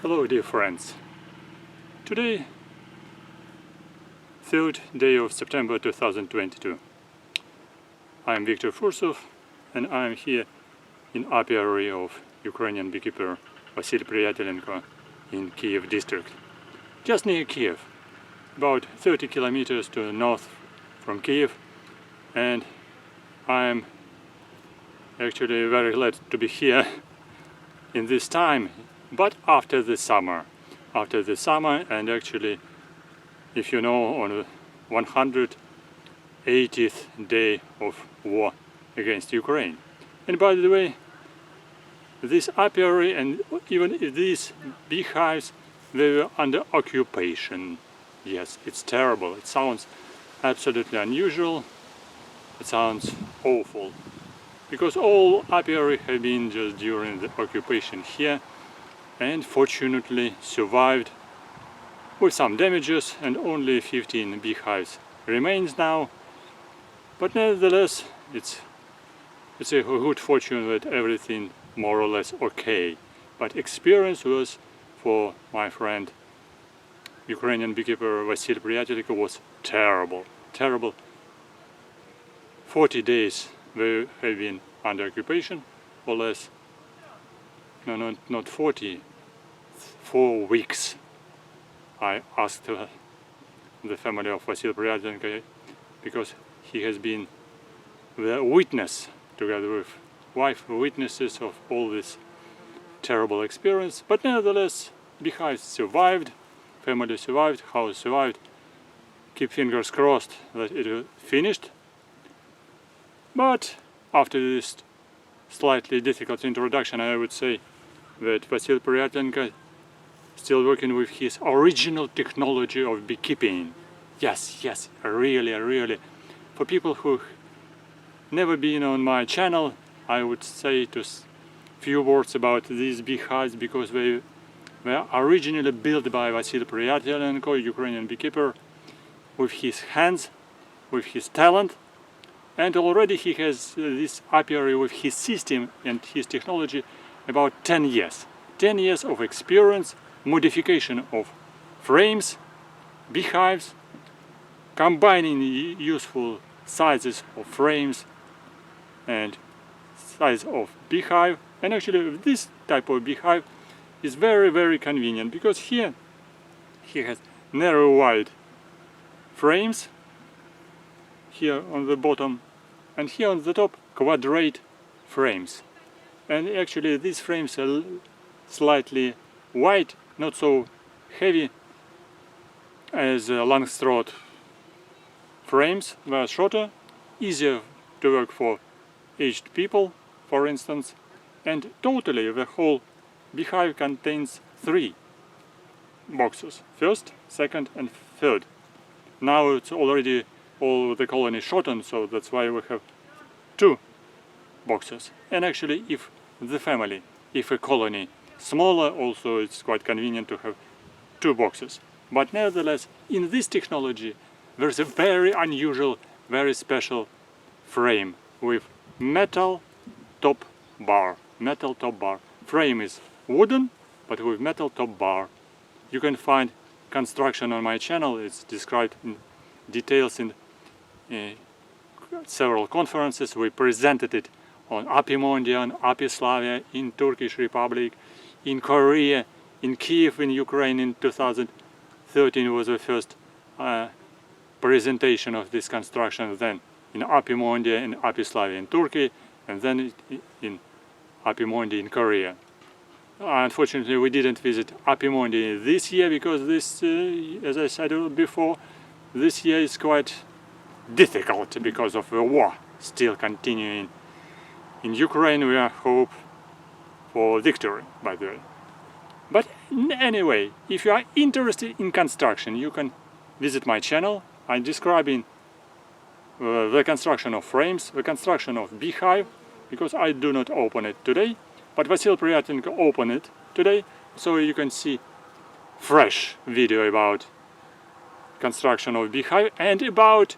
Hello dear friends. Today, 3rd day of September 2022. I am Victor Fursov and I am here in apiary of Ukrainian beekeeper Vasyl Priyatelenko in Kyiv district. Just near Kyiv, about 30 kilometers to the north from Kyiv, and I am actually very glad to be here in this time, but after the summer, and actually, if you know, on the 180th day of war against Ukraine. And by the way, this apiary and even these beehives, they were under occupation. Yes, it's terrible. It sounds absolutely unusual. It sounds awful. Because all apiary have been just during the occupation here, and fortunately survived with some damages, and only 15 beehives remains now. But nevertheless, it's a good fortune that everything more or less okay. But experience was, for my friend Ukrainian beekeeper Vasyl Priятеленко, was terrible. 40 days they have been under occupation, or less. No, not 40. 4 weeks. I asked the family of Василя Приятеленко, because he has been the witness, together with wife, witnesses of all this terrible experience. But nevertheless, beehives survived, family survived, house survived. Keep fingers crossed that it will finished. But after this slightly difficult introduction, I would say that Vasyl Priятеленко still working with his original technology of beekeeping. Yes, really. For people who never been on my channel, I would say to few words about these beehives, because they were originally built by Vasyl Priятеленко, Ukrainian beekeeper, with his hands, with his talent. And already he has this apiary with his system and his technology about 10 years. 10 years of experience, modification of frames, beehives, combining useful sizes of frames and size of beehive. And actually this type of beehive is very convenient, because here he has narrow wide frames, here on the bottom, and here on the top quadrate frames. And actually these frames are slightly wide, not so heavy as long-throat frames. They are shorter, easier to work for aged people, for instance. And totally the whole beehive contains 3 boxes: first, second and third. Now it's already all the colony shortened, so that's why we have 2 boxes. And actually, if a colony smaller, also it's quite convenient to have 2 boxes. But nevertheless, in this technology, there's a very unusual, very special frame with metal top bar. Frame is wooden, but with metal top bar. You can find construction on my channel. It's described in details in several conferences. We presented it on Apimondia, on Apislavia, in Turkish Republic, in Korea, in Kyiv, in Ukraine. In 2013 was the first presentation of this construction. Then in Apimondia and Apislavia in Turkey, and then in Apimondia in Korea. Unfortunately, we didn't visit Apimondia this year, because this, as I said before, this year is quite difficult because of the war still continuing in Ukraine. We hope for victory, by the way. But anyway, if you are interested in construction, you can visit my channel. I'm describing the construction of frames, the construction of beehive, because I do not open it today, but Vasyl Priятеленко opened it today, so you can see fresh video about construction of beehive and about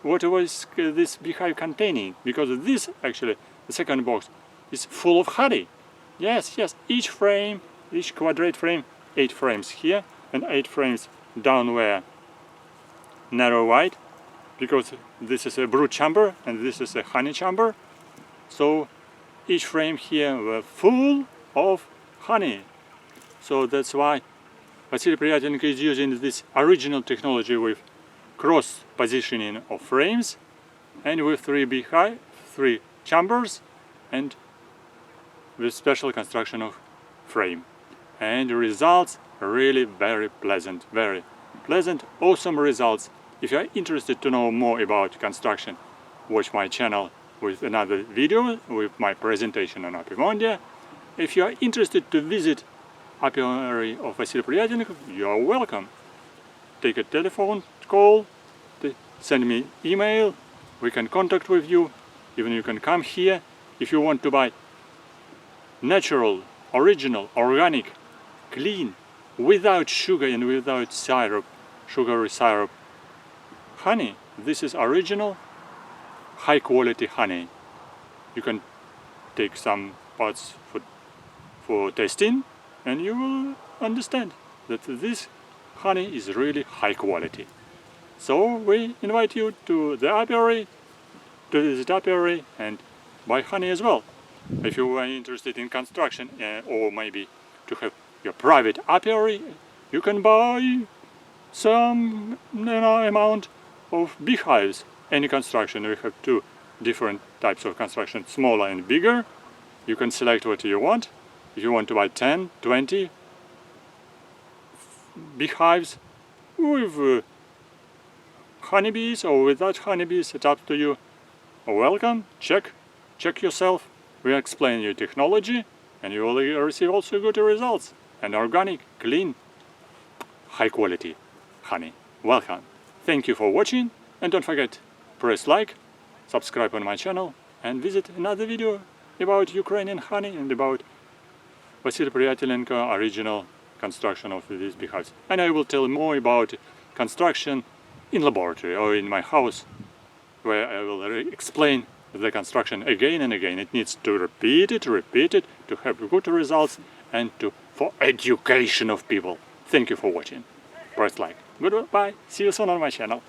what was this beehive containing, because this actually, the second box, is full of honey. Yes, each frame each quadrate frame, 8 frames here and 8 frames down where narrow white, because this is a brood chamber and this is a honey chamber. So each frame here were full of honey. So that's why Василя Приятеленко is using this original technology with cross positioning of frames and with 3 beehive, 3 chambers, and with special construction of frame. And the results are really very pleasant, awesome results. If you are interested to know more about construction, watch my channel with another video with my presentation on apiary. If you are interested to visit apiary of Василя Приятеленко, you are welcome. Take a telephone call, send me email, we can contact with you, even you can come here. If you want to buy natural, original, organic, clean, without sugar and without syrup, sugary syrup honey, this is original, high quality honey. You can take some parts for tasting and you will understand that this honey is really high quality. So we invite you to the apiary, to visit apiary and buy honey as well. If you are interested in construction or maybe to have your private apiary, you can buy some amount of beehives. Any construction, we have 2 different types of construction, smaller and bigger. You can select what you want. If you want to buy 10, 20 beehives with honeybees or without honeybees, it's up to you. Welcome, check yourself. We explain you technology and you will receive also good results and organic, clean, high quality honey. Welcome. Thank you for watching and don't forget, press like, subscribe on my channel and visit another video about Ukrainian honey and about Василя Приятеленко original construction of these beehives. And I will tell more about construction in laboratory or in my house, where I will explain the construction again and again. It needs to repeat it to have good results and for education of people. Thank you for watching. Press like. Goodbye. See you soon on my channel.